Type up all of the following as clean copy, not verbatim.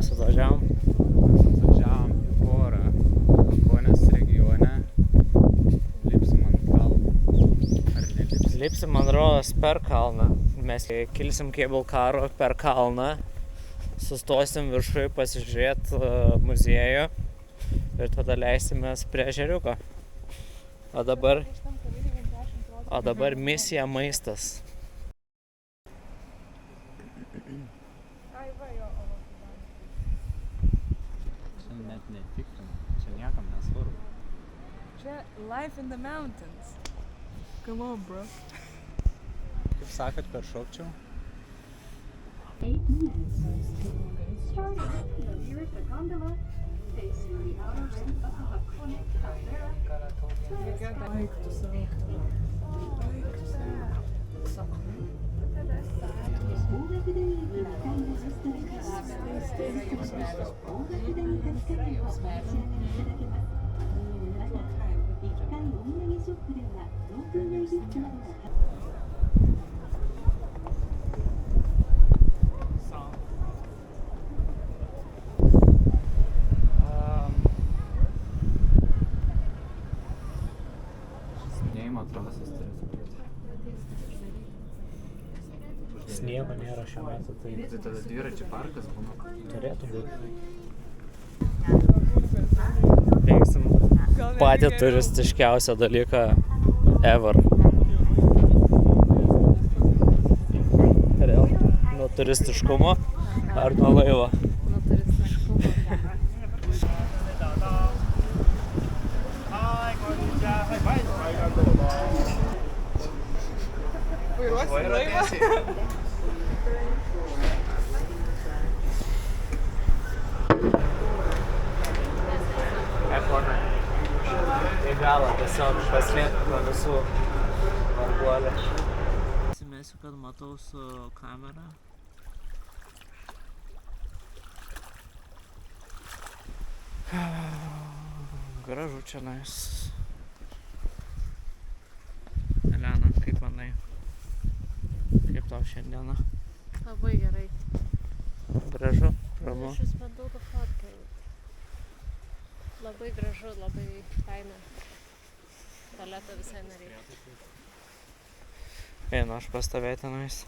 mes atvažiavom? Atvažiavom į porą Pakonės regione. Lipsim ant kalno. Ar nelipsim? Lipsim, man rodos, per kalną. Mes kilsim cable caru per kalną. Sustosim viršui pasižiūrėti muziejų. Ir tada leisimės prie ežeriuko. O dabar misija maistas. Čia net netikrim. Čia niekam nesvarbu. Čia life in the mountains. Come on, bro. Kaip sakot, per šokčiau? Slidinėjimo trasas turėtų būti. Sniego nėra šiuo metu, tai Tai tada dviračių parkas būna. turėtų būti. Veiksim patį turistiškiausią dalyką ever. Kodėl? Nuo turistiškumo ar nuo laivo? Nuo turistiškumo. Vairuosim laivą? Ekona. Į galą tiesiog paslėpti nuo visų varguolių. Pasimėsiu, kad matau su kamera. Gražu čionais. Elena, kaip manai? Kaip tau šiandieną? Labai gerai. Gražu, ramu. Aš vis bandau nufotkint. Labai gražu, labai faina. Tualeto visai nereikia. Einu aš pas tave tenais.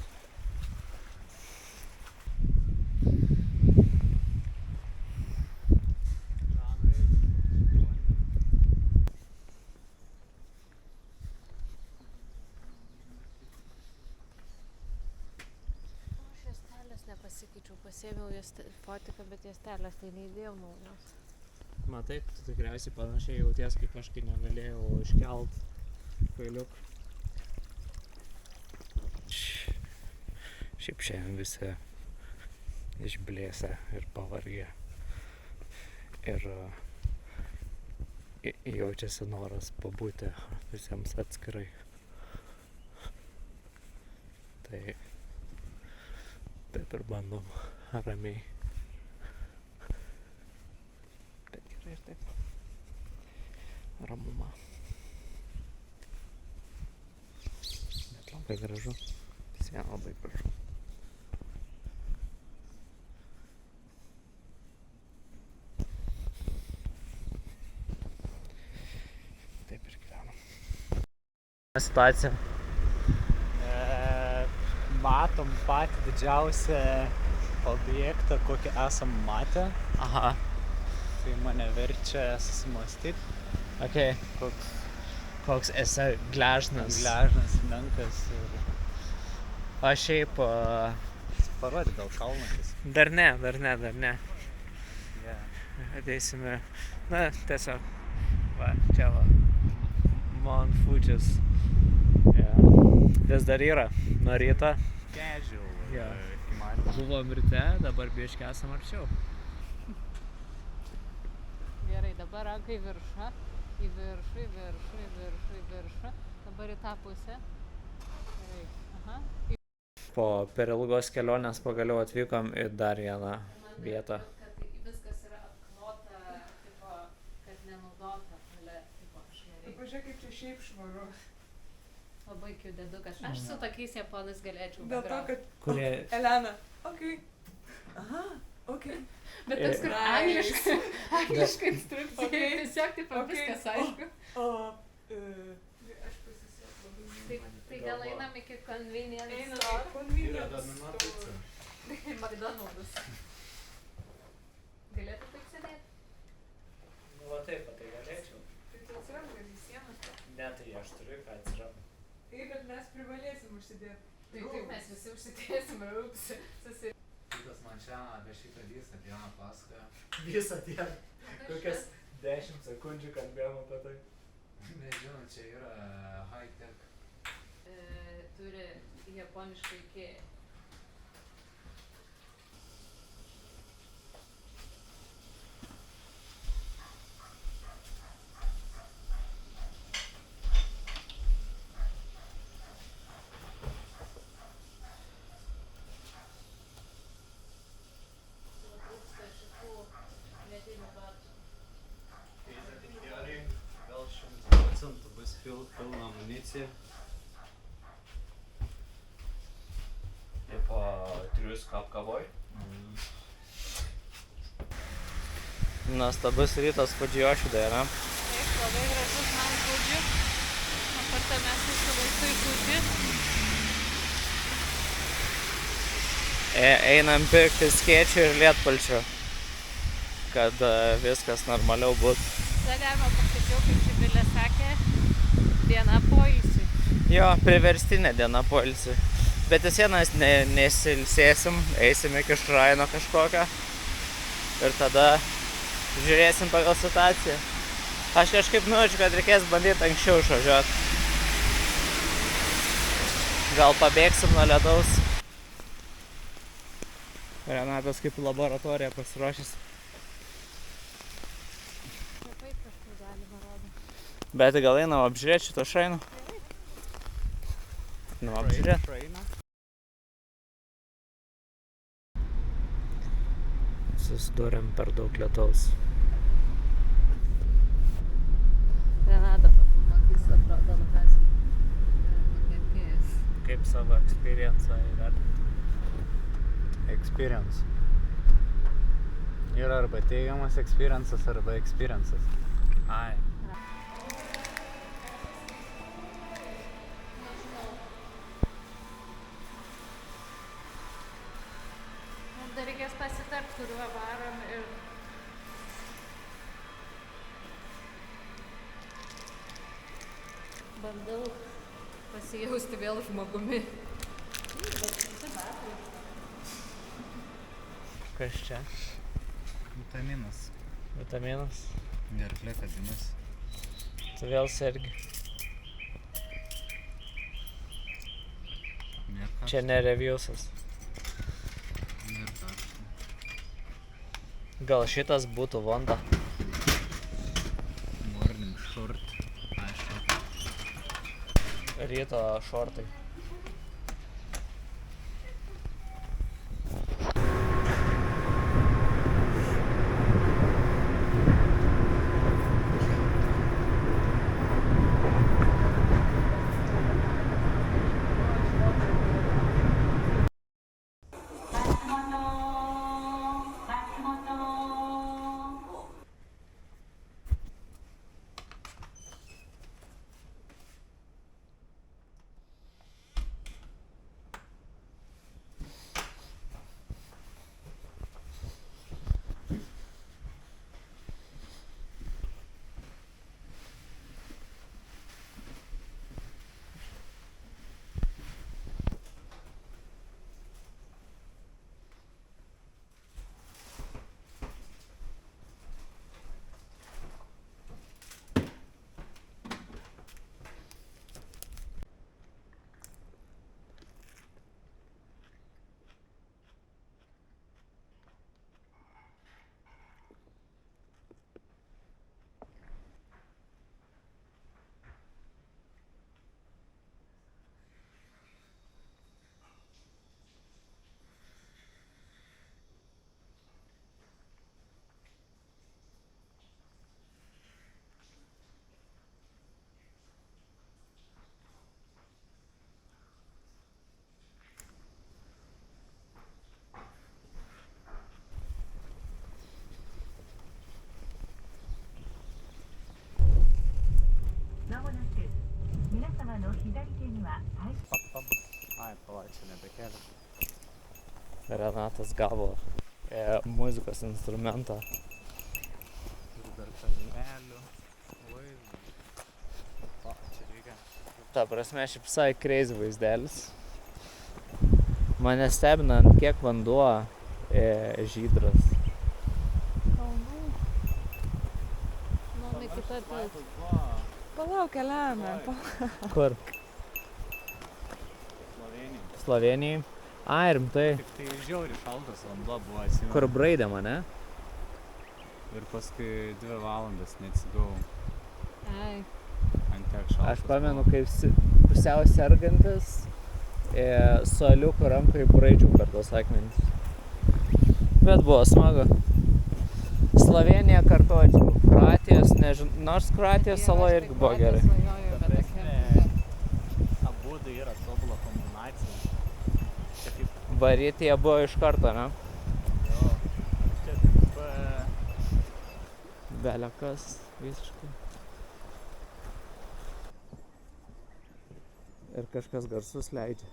Aš juostelės nepasikeičiau, pasėmiau fotiką, bet juostelės tai neįdėjau naujos. Matai, tu tikriausiai panašiai jauties, kaip aš kai negalėjau iškelt failiuk. Šiaip šiandien visi išblėsę ir pavargę. Ir jaučiasi noras pabūti visiems atskirai. Tai taip ir bandom ramiai. Bet gerai ir taip. Ramuma. Bet labai gražu. Vis vien labai gražu. Taip ir gyvenam. Situacija. Matom patį didžiausią objektą, kokį esam matę. Aha. Tai mane verčia susimąstyti. Okay. Koks esi gležnas. Gležnas, menkas ir... O šiaip... Parodė gal kalnakis. Dar ne. Yeah. Ateisime... Na, tiesiog... Va, čia va. Mount Fuji's. Yeah. Vis dar yra. Nuo ryto. Casual. Jo. Įmanoma. Buvom ryte, dabar biškį esam arčiau. Gerai, dabar ranka į viršą. Į viršų. Dabar į tą pusę. Gerai. Aha. Po per ilgos kelionės pagaliau atvykom į dar vieną vietą. Kad viskas yra apklota, tipo, kad nenaudota. Tipo, švariai. Pažiūrėk, kaip čia šiaip švaru. Labai kiudedukas. Aš su tokiais japonais galėčiau Dėl to, bendrauti. kad... Kurie... Elena. Okei. Aha. Okay. Bet tas, kur angliškai instrukcija, Okay. tiesiog taip Okay. viskas aišku. Aš pasisėsiu labai. Tai gal einam iki convenience Einam store. į convenience store. McDonald's. Galėtų taip sėdėti? Nu, va taip, tai galėčiau. Tai tu atsiranda į sieną. Ne, tai aš turiu ką atsirado. Taip, bet mes privalėsim užsidėti. Tai taip mes visi užsidėsim rūps. Kitas man šiandien apie šitą visą dieną pasakojo. Visą dieną. Kokias 10 sekundžių kalbėjom apie tai. Nežinau, čia yra high-tech. Turi japonišką Ikea. Gal 100% bus pilna amunicija. Tipo, triusko apkavoj. Nuostabus rytas Fudžijošidoje, ne? Taip, labai gražus man Fudži. Apartamentai su vaizdu į Fudži. Einam pirkti skėčių ir lietpalčių, kad viskas normaliau būtų. Tada galima pasidžiaugti, kaip Živilė sakė, diena poilsiui. Jo, priverstinė diena poilsiui. Bet vis vienas nesilsėsim, eisim iki šraino kažkokio ir tada žiūrėsim pagal situaciją. Aš kažkaip nujaučiu, kad reikės bandyti anksčiau išvažiuoti. Gal pabėgsim nuo lietaus. Renatas kaip laboratorija pasiruošęs. Labai kažkur galima rodo. Bet gal einam apžiūrėti šito šraino? Einam apžiūrėti. Susidūrėm per daug lietaus. Renata pamatys, atrodo labiausiai nukentėjęs. Kaip savo experience įvertinti? Experience. Yra arba teigiamas experiences, arba experiences. Ai. Mums dar reikės pasitart, kuriuo varom ir... Bandau pasijausti vėl žmogumi. Kas čia? Vitaminas. Vitaminas? Gerklė kadinas. Tu vėl sergi. Čia ne reviewsas. Gal šitas būtų Vonda? Morning short. Aišku. Ryto šortai. Ai, palauk, čia nebekeliu. Renatas gavo muzikos instrumentą. Ir dar kalnelių. Vaizdą. O, čia reikia. Ta prasme, šiaip visai crazy vaizdelis. Mane stebina, ant kiek vanduo žydras. Kalnų. Nu, ne kita tilta. Palauk, keliame. Kur? Slovenija. Slovenijai? Ai, rimtai. Tik tai žiauri šaltas vanduo buvo, atsimenu. Kur braidė mane? Ir paskui 2 valandas neatsigavau. Ai, Ant tiek šaltas. Aš pamenu, kaip pusiau sergantis su aliuku rankai braidžiau per tos akmenis. Bet buvo smagu. Slovenija kartuočiau. Kroatijos, nors Kroatijos saloje irgi buvo gerai. svajoju, Ta bet tokia prasme, abudu yra tobula kombinacija. Čia kaip Varyti jie buvo iš karto, ne? jo. Čia kaip Belekas visiškai. Ir kažkas garsus leidžia.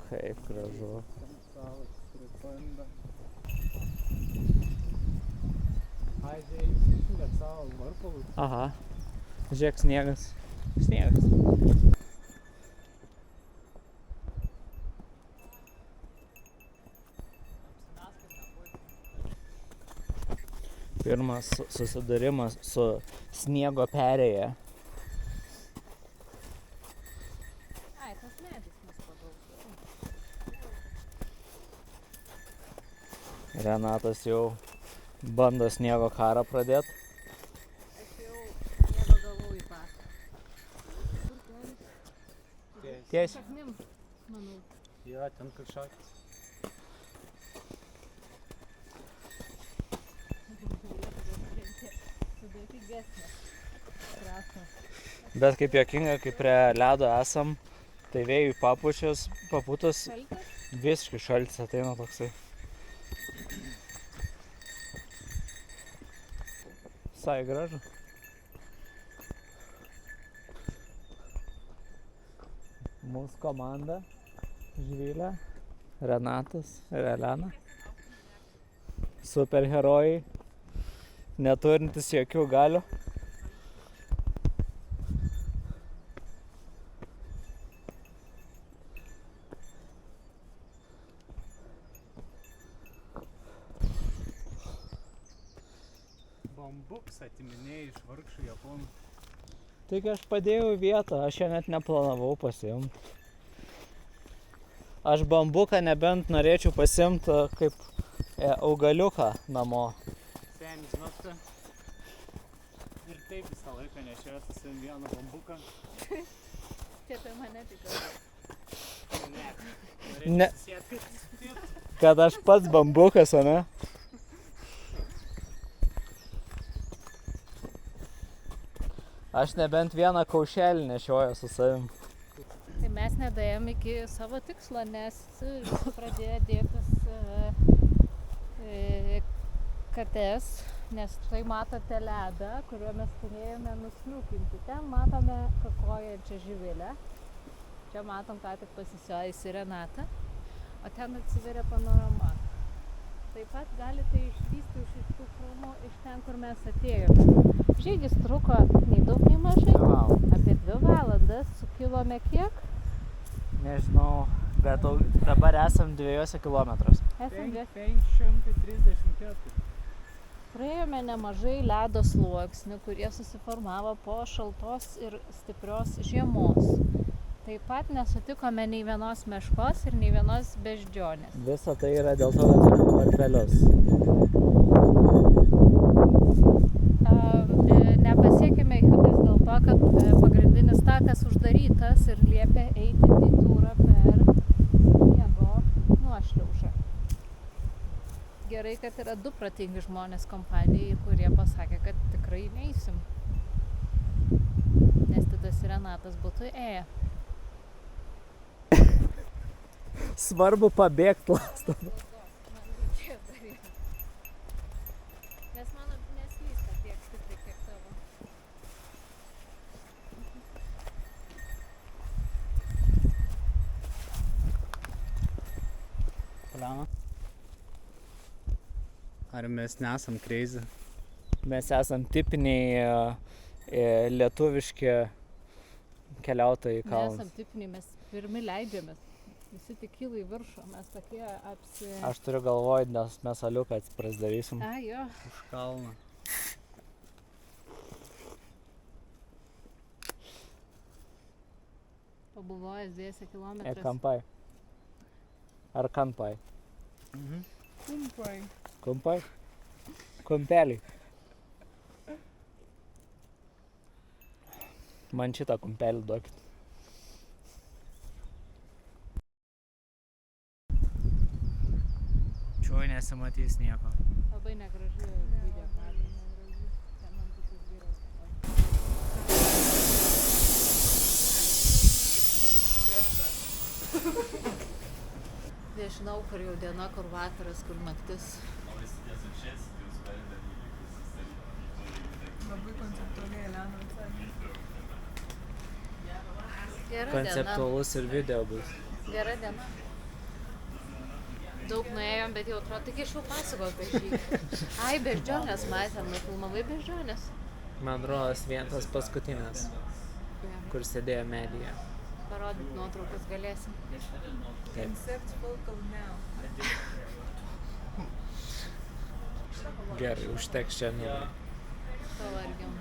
Kaip gražu. salas pripanda. Ai, žiūrėjai, jūs išjungėt savo varpalus. Aha. Žiūrėk, sniegas. Sniegas. Pirmas susidūrimas su sniego perėja. Ai, tas medis mus pagaus. Renatas jau bando sniego karą pradėti. Aš jau nebegavau į patą. Kur kelias? Tiesiai. Šaknim, manau. Jo, ten kur šakis. Sudėtingesnė. Trasa. Bet kaip juokinga, kai prie ledo esam, tai vėjui papūtus Šaltas? visiškai šaltis ateina toksai. Visai gražu. Mūsų komanda: Žvilė, Renatas ir Elena. Superherojai, neturintis jokių galių. Bambuks atiminėjai iš vargšų japonų. Tik aš padėjau į vietą, aš jo net neplanavau pasiimti. Aš bambuką nebent norėčiau pasiimti kaip augaliuką namo. Seni, žinot ką? Ir taip visą laiką nešioju su savim vieną bambuką. Čia apie mane tikrai. Ne. Ne. Norėčiau susėt, kad įspėt. Kad aš pats bambukas, o ne? Aš nebent vieną kaušelį nešioju su savim. Tai mes nedaėjom iki savo tikslo, nes visi pradėjo dėtis kates, nes tai matote ledą, kuriuo mes turėjome nusliūkinti. Ten matome kakojančią živilę. Čia matom, ką tik pasisiojusi Renata, o ten atsiveria panorama. Taip pat galite išvysti iš šitų krūmų iš ten, kur mes atėjome. Žygis truko nei daug, nei mažai. Apie 2 valandas. Sukilome kiek? Nežinau, bet dabar esam 2 kilometruose. Esam 534. Praėjome nemažai ledo sluoksnių, kurie susiformavo po šaltos ir stiprios žiemos. Taip pat nesutikome nei vienos meškos ir nei vienos beždžionės. Visa tai yra dėl to, kad turim varpelius. Nepasiekėme Jutės dėl to, kad pagrindinis takas uždarytas ir liepė eiti ditūrą per sniego nuošliaužą. Gerai, kad yra 2 protingi žmonės kompanijai, kurie pasakė, kad tikrai neeisim. Nes tada Renatas būtų ėję. Svarbu pabėgti lastom. Nes mano neslysta tiek stipriai, kiek tavo. Paliana. Ar mes nesam crazy? Mes esam tipiniai lietuviški keliautojai į kalnus. Nesam tipiniai, mes pirmi leidžiamės. Visi tik kyla į viršų, mes tokie apsi... Aš turiu galvoj, nes mes aliuką prasidarysim. A, jo. Už kalną. Pabuvojęs 10 kilometrus. Kampai. Ar kampai? Kumpai. Kumpai? Kumpeliai. Man šitą kumpelį duokit. Čioj nesimatys nieko. Labai negraži video kadras. Ten man kitus vyras. Nežinau, kur jau diena, kur vakaras, kur naktis. Labai konceptualiai, Elena, visai. Gera diena. Konceptualus ir video bus. Gera diena. Daug nuėjom, bet jau atrodo, tik aš jau pasakojau apie šį. Ai, beždžionės matėm, nufilmavai beždžionės. Man rodos vien tas paskutinės, kur sėdėjo medyje. Parodyt nuotraukas galėsim. Taip. Concept photo now. Gerai, užteks šiandien. Pavargiam.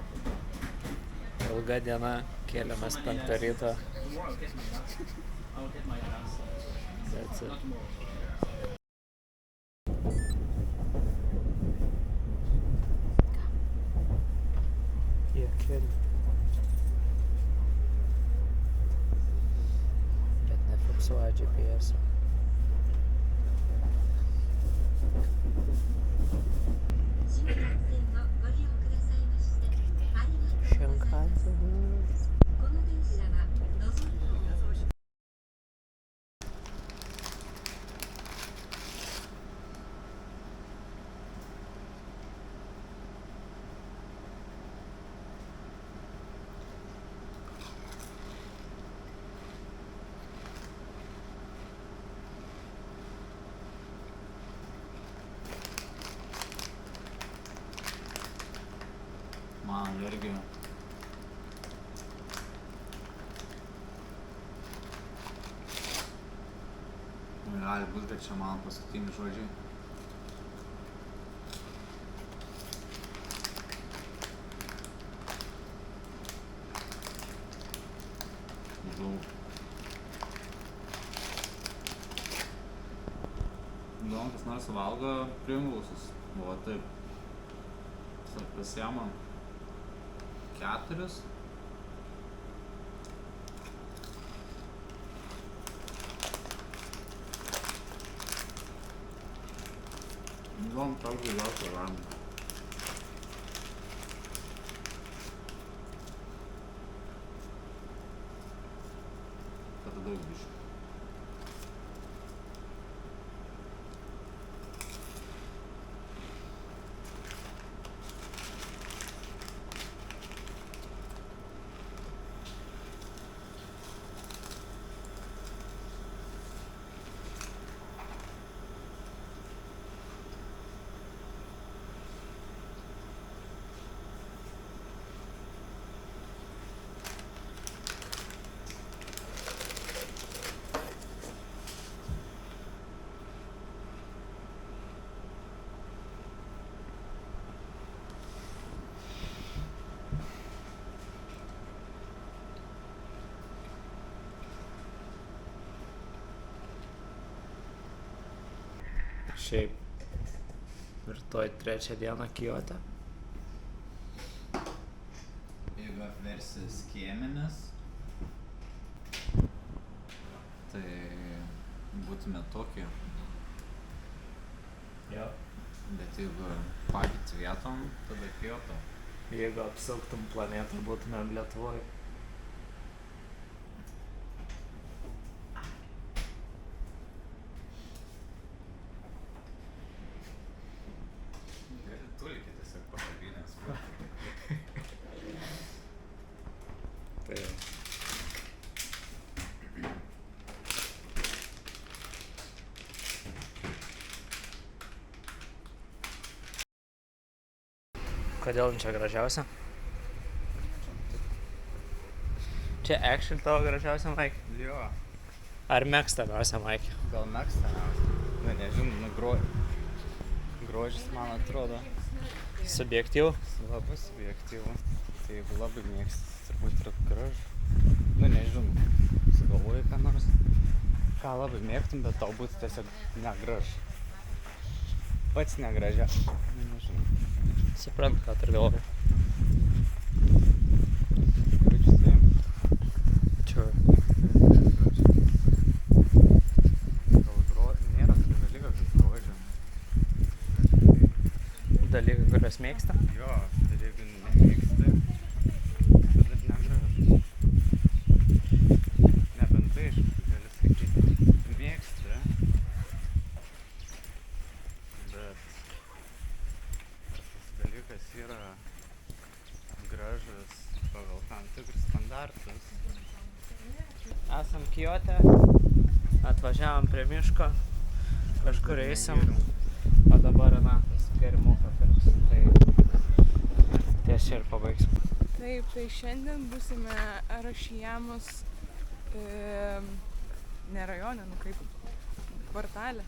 Ilga diena, kėlėmės 5 ryto. That's it. Kiek keli. Bet nefiksuoja GPS. Man irgi. Gali būt, kad čia man paskutiniai žodžiai. Daug. Gal kas nors valgo Pringlusus. O taip. Pasiema 4. Gal toks giliausias ramen. Tada daug biškų. Šiaip rytoj 3 dieną Kijote. Jeigu apversi skiemenis, tai būtume tokie. Jo. Bet jeigu pakeiti vietom, tada Kyoto. Jeigu apsuktum planetą, būtumėm Lietuvoje. Kodėl čia gražiausia? Čia actually tavo gražiausia, Mike? Jo. Ar mėgstamiausia, Mike? Gal mėgstamiausia. Nu, nežinau, grožis, man atrodo, Subjektyvų? labai subjektyvu. Tai jeigu labai mėgsti, turbūt yra gražu. Nu, nežinau, sugalvoji ką nors. Ką labai mėgtum, bet tau būtų tiesiog negražu. Pats negražia. Nu, nežinau. Suprantu, ką turi galvoje. Gražiai. Čia. Gal nėra tokio dalyko kaip grožio. Dalykai, kuriuos mėgsta. Jo, ir jeigu nemėgsti, tada negražu. Nebent tai, aišku, gali sakyti, mėgsti, bet tas dalykas yra gražus pagal tam tikrus standartus. Esam Kijote, atvažiavom prie miško, kažkur eisim, o dabar Renatas gerimuką pirks. Tai ties čia ir pabaigsim. Taip, tai šiandien būsime Arašijamos, ne rajone, nu kaip kvartale.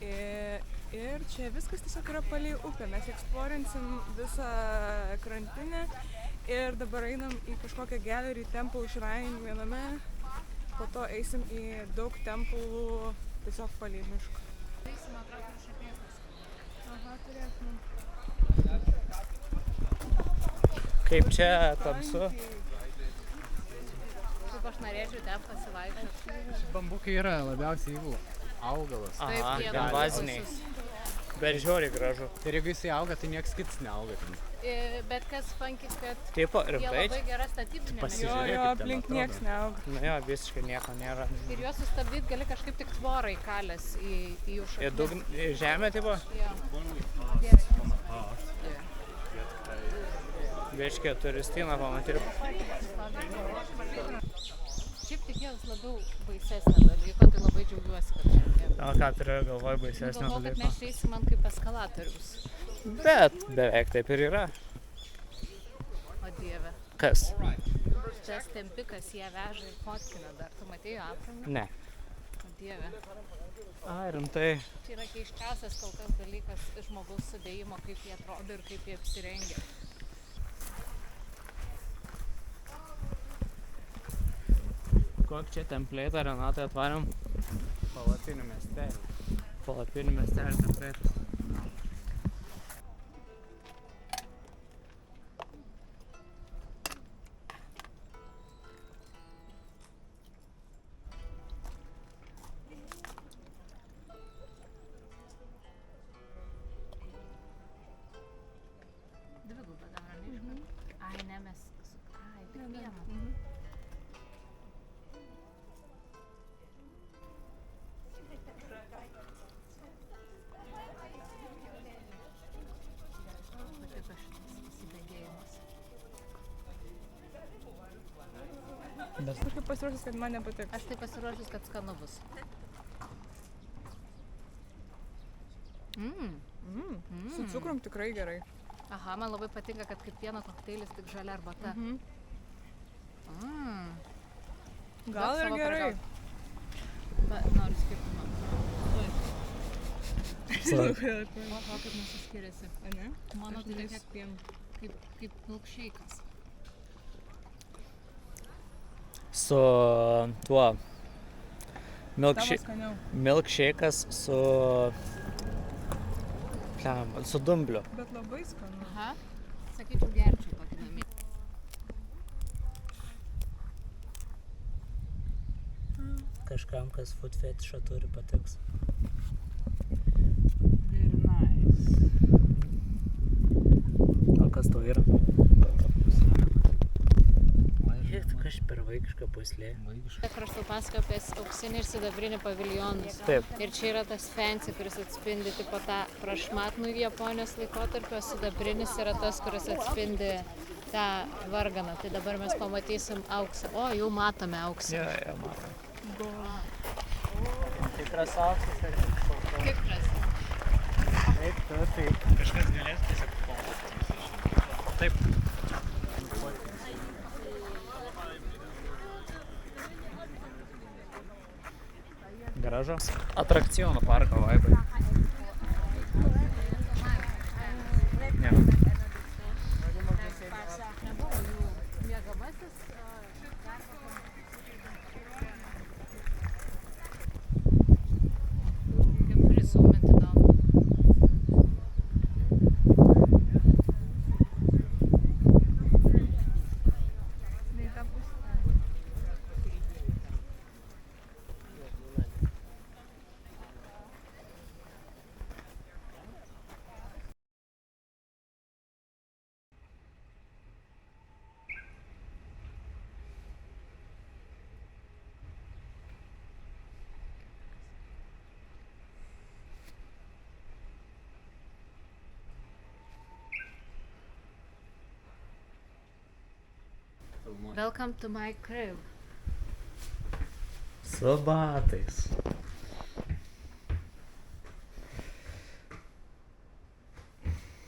Ir čia viskas tiesiog yra palei upę. Mes eksplorinsim visą krantinę ir dabar einam į kažkokią gallery Temple Shrine viename. Po to eisim į daug templų tiesiog palei mišką. Aha, turėsim. Kaip čia tamsu? Kaip aš norėčiau ten pasivaikščioti. Bambukai yra labiausiai jų augalas. Aha, Taip, jie invaziniai. Bet žiauriai gražu. Ir jeigu jisai auga, tai nieks kitas neauga ten. Bet kas funky, kad Tipo, jie rimtai? labai gera statybinė Jo, Pasižiūrėk, medžiaga. jo, kaip ten aplink atrodo. nieks neauga. Nu jo, visiškai nieko nėra. Ir juos sustabdyti gali kažkaip tik tvorai kalės į jų Į šaknis. į žemę, tipo? Jo. Biškė turistina pamatyti. Šiaip tikėjausi labiau baisesnio dalyko, tai labai džiaugiuosi, kad šiandien. O ką turiu galvoj baisesnio Galvoju, kad dalyko? mes čia eisim man kaip eskalatorius. Bet beveik taip ir yra. O dieve. Kas? Tas tempikas ją veža ir fotkina dar. Tu matei jo aprangą? Ne. O dieve. Ai, rimtai. Tai yra keiščiausias kol kas dalykas žmogaus sudėjimo, kaip jie atrodo ir kaip jie apsirengia. Kokį čia templėtą Renatai atvarėm? Palapinių miestelį. Palapinių miestelį templėtas. Dvigubą darom iškart. Ai, ne, mes... Ai, tik vieną. Patiko šitas įsibėgėjimas. Kažkaip pasiruošęs, kad man nepatiks. Aš tai pasiruošus, kad skanu bus. Su cukrum tikrai gerai. Aha, man labai patinka, kad kaip pieno kokteilis, tik žalia arbata. Gal ir gerai. Bet noriu skirtumą. Oho, kaip mūsų skiriasi. Ne? Mano Aš tai tokia norėsiu pieno. kaip milksheikas. Su tuo Tavo skaniau. milkshake'as su... su dumbliu. Bet labai skanu. Aha, sakyčiau, gerčiau tokį namį. Kažkam, kas food fetišą turi, patiks. Very nice. O kas tau yra? Kaž per vaikišką puslė. Aš tau pasakoju apie auksinį ir sidabrinį paviljonus. Taip. Ir čia yra tas fancy, kuris atspindi tipo tą prašmatnų Japonijos laikotarpį, o sidabrinis yra tas, kuris atspindi tą varganą. Tai dabar mes pamatysim auksą. O, jau matome auksą. Jo, matom. Tikras auksas ar Kaip prasta? taip, tai kažkas galės tiesiog pamatyti. Taip. Gražu. Atrakcionų parko vaibai. Ne. Kaip prisūminti įdomu. Ne į tą pusę. Welcome to my crib. Su batais.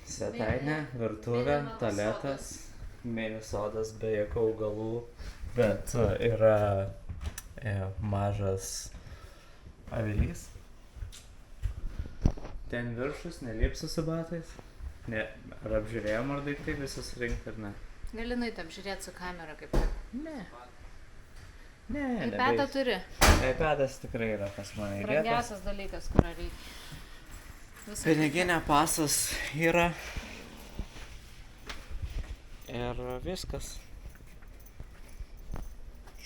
Svetainė, virtuvė, tualetas, mini sodas be jokių augalų, bet yra mažas avilys. Ten viršus, nelipsiu su batais. Ne, ar apžiūrėjom, ar daiktai visi surinkti ar ne? Gali nueiti apžiūrėti su kamera kaip taip. Ne. Ne, iPadą turi. iPadas tikrai yra pas mane įdėtas. Brangiausias dalykas, kurio reikia. Viskas. Piniginė pasas yra. Ir viskas.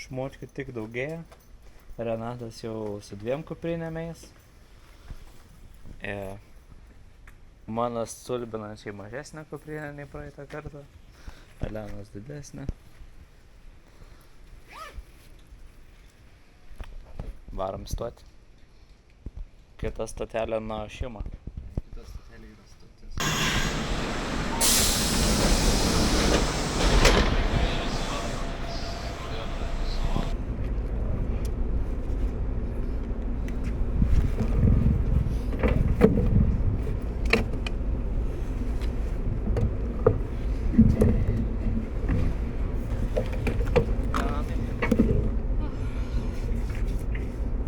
Šmočkių tik daugėja. Renatas jau su 2 kuprinėmis. Mano stulbinančiai mažesnė kuprinė nei praeitą kartą. Elenos didesnė. Varom stoti. Kita stotelė Naošima. Kita stotelė yra stotis.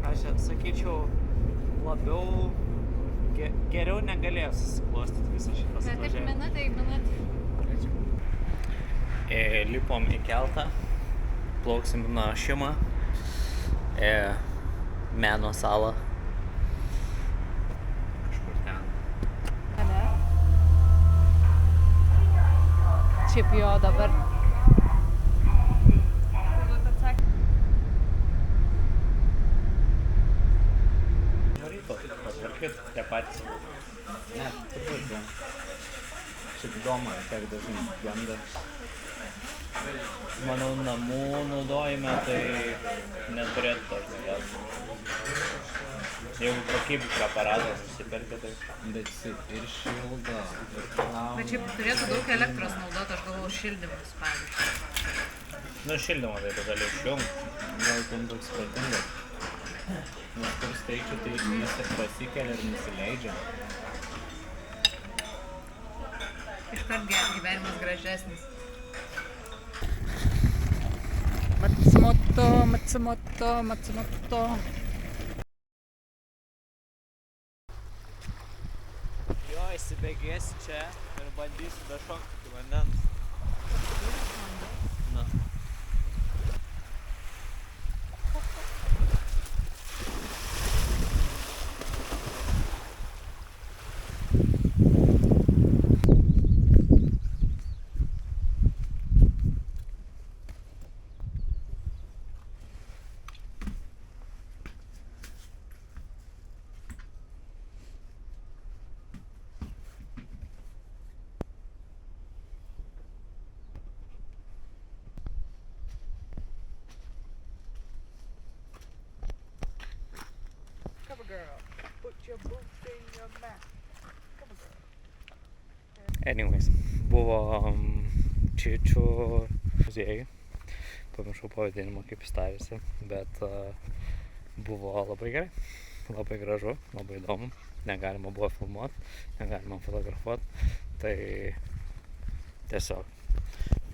Aš sakyčiau, labiau geriau negalėjo susiklostyti visą šitą Taip, važiavimą. minutė į minutę. Lipom į keltą, plauksim į Naošimą, Meno salą. Kažkur ten. Ane? Šiaip jo dabar. Turbūt atsakė. Norėtų patvarkyt tie patys. Ne, turbūt ne. Šiaip įdomu, kiek dažnai genda. Manau, namų naudojime tai neturėtų dažnai gelti. Jeigu kokybišką aparatą susiperki, tai... Bet jisai ir šildo, ir plauna. Bet šiaip turėtų daug elektros naudoti, aš galvoju, šildymus, pavyzdžiui. Nu, šildymą tai tu gali išjungti. Gal ten daug sudėtinga. Nes kur steikčiau, tai jis ir pasikelia ir nusileidžia. Iškart gyvenimas gražesnis. Matsumoto. Jo, įsibėgėsi čia ir bandysi dašokti iki vandens. Na. Come on, girl. Put your boots in your mouth. Come on, girl. Anyways, buvo Čičių muziejui. Pamiršau pavadinimą, kaip jis tarėsi, bet buvo labai gerai, labai gražu, labai įdomu. Negalima buvo filmuoti, negalima fotografuoti. Tai tiesiog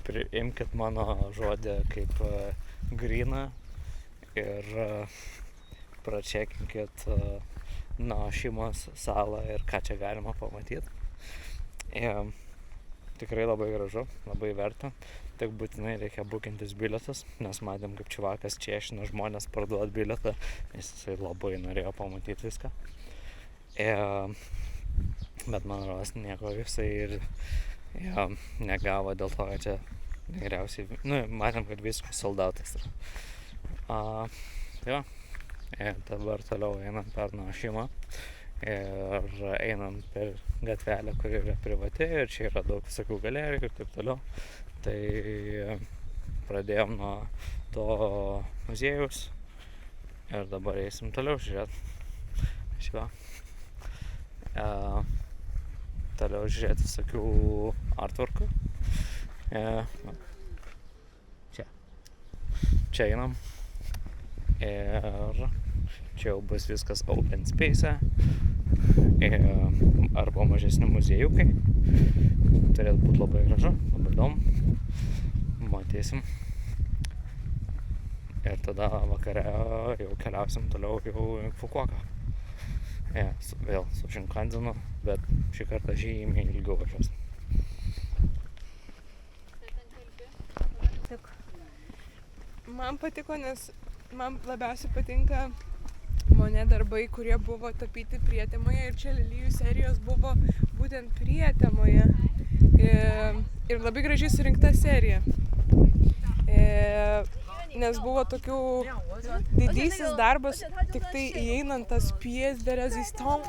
priimkit mano žodį kaip gryną ir pračekinkit Naošimos salą ir ką čia galima pamatyti. Tikrai labai gražu, labai verta. Tik būtinai reikia bukintis bilietus, nes matėm, kaip čivakas čiešino žmonės parduot bilietą, nes jisai labai norėjo pamatyti viską. Bet man rodos nieko jisai ir negavo dėl to, kad čia geriausiai, matėm, kad viskas soldautas. Dabar toliau einam per Naošimą ir einam per gatvelę, kuri yra privati ir čia yra daug visokių galerijų ir taip toliau. Tai pradėjom nuo to muziejaus ir dabar eisim toliau žiūrėti. Toliau žiūrėti visokių artworkų. Čia einam ir čia jau bus viskas open space arba mažesni muziejukai. Turėtų būti labai gražu, labai įdomu. Matysim. Ir tada vakare jau keliausim toliau jau į Fukuoką. Vėl su Shinkanzenu, bet šį kartą žymiai ilgiau važiuos. Man patiko, nes man labiausiai patinka Monet darbai, kurie buvo tapyti Prietemoje ir čia lelijų serijos buvo būtent Prietemoje ir labai gražiai surinkta serija, nes buvo tokių didysis darbas, tik tai įeinant tas pièce de résistance,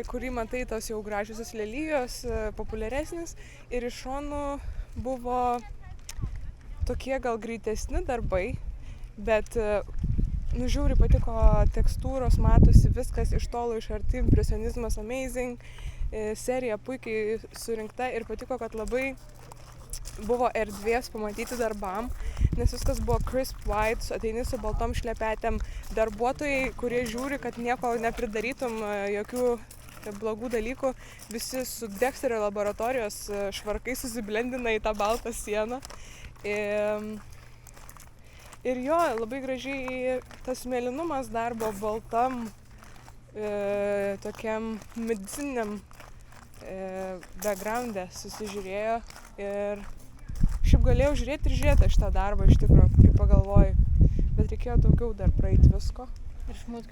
kurį matai tos jau gražiosios lelijos, populiaresnis ir iš šonų buvo tokie gal greitesni darbai, bet žiauriai patiko tekstūros, matosi viskas iš tolo, iš arti, impresionizmas amazing, serija puikiai surinkta ir patiko, kad labai buvo erdvės pamatyti darbam, nes viskas buvo crisp white, ateini su baltom šlepetėm, darbuotojai, kurie žiūri, kad nieko nepridarytum, jokių blogų dalykų, visi su Dexterio laboratorijos švarkai susiblendina į tą baltą sieną. Ir jo, labai gražiai tas mėlynumas darbo baltam, tokiam medicininiam background'e susižiūrėjo ir šiaip galėjau žiūrėti ir žiūrėti šitą darbą iš tikro, kaip pagalvoju, bet reikėjo daugiau dar praeiti visko. Ir šmut.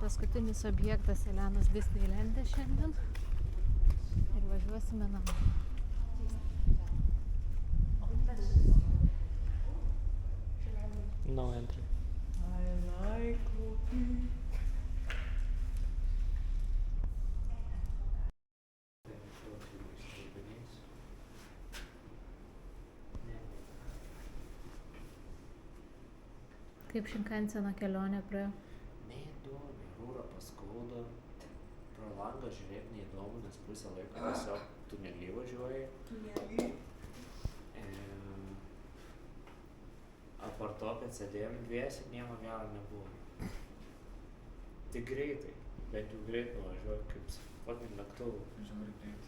Paskutinis objektas Elenos Disneylande šiandien ir važiuosime namo. No entry. Kaip Shinkanseno kelionė praėjo? Neįdomu, rūra paskauda, pro langą žiūrėk neįdomu, nes pusę laiko tiesiog tunelį važiuoji. Apart to, kad sėdėjom dviesi, nieko gero nebuvo. Tik greitai, bent jau greit nuvažiuoju, kaip fucking lėktuvu. Žiauriai greit.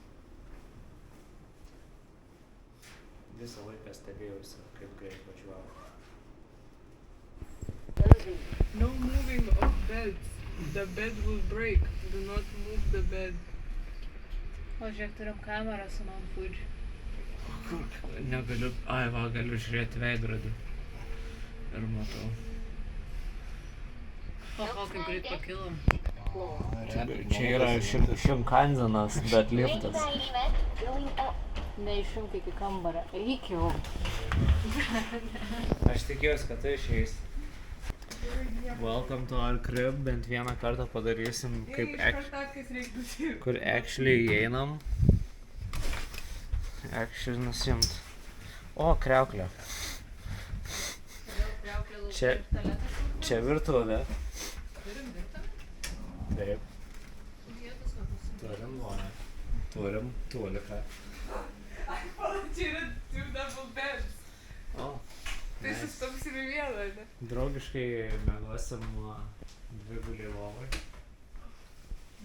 Visą laiką stebėjausi, kaip greit važiuoju. No moving of beds. The bed will break. Do not move the bed. O žiūrėk, turim kamerą su Mount Fuji. Negaliu, galiu žiūrėti veidrodį. Ir matau. Oho, kaip greit pakilom. Čia yra Shinkansenas, bet liftas. Neišimk iki kambario. Reikiau. Aš tikiuosi, kad tai išeis. Welcome to our crib, bent vieną kartą padarysim, kaip kur actually įeinam. Actually nusimt. O, kriauklė. Čia virtuvė. Taip. Turim vonę. Turim tuoliką. Čia yra two double beds. O. Tai sustumsim į vieną, ne? Draugiškai miegosim dvigulį lovai.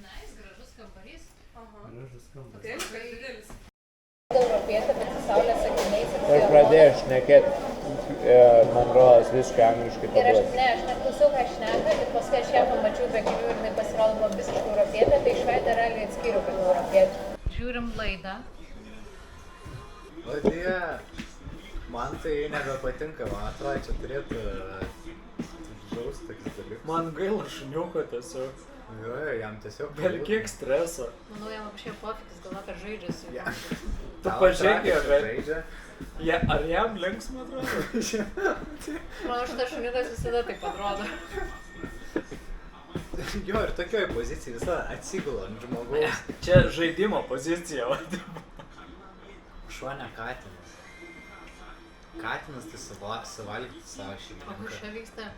Nice, gražus kambarys. Aha. Gražus kambarys. Tai per didelis. Europietė, bet su saulės akiniais ir Aš pradėjau šnekėti, man rodos, visiškai angliškai Ir aš paduoti. neklausiau, ką šneka, bet paskui aš ją pamačiau be akinių ir jinai pasirodo buvo visiškai europietė, tai iš veido realiai atskiriu, kad europietė. Žiūrim laidą. O die, man tai nebepatinka, man atrodo, čia turėtų žaus tokius dalykus. Man gaila šuniuko tiesiog. Jo, jam tiesiog... Gal kiek streso. Manau, jam kažkiek pofikis, galvo, kad žaidžia su juo. Tu pažiūrėk, bet... Žaidžia. Ar jam linksma atrodo? Manau, šitas šuniukas visada taip atrodo. Jo, ir tokioj pozicijai visada atsigula ant žmogaus. Čia žaidimo pozicija. Šuo ne katinas. Katinas tai suvalgyti savo O kur šeimininką. čia vyksta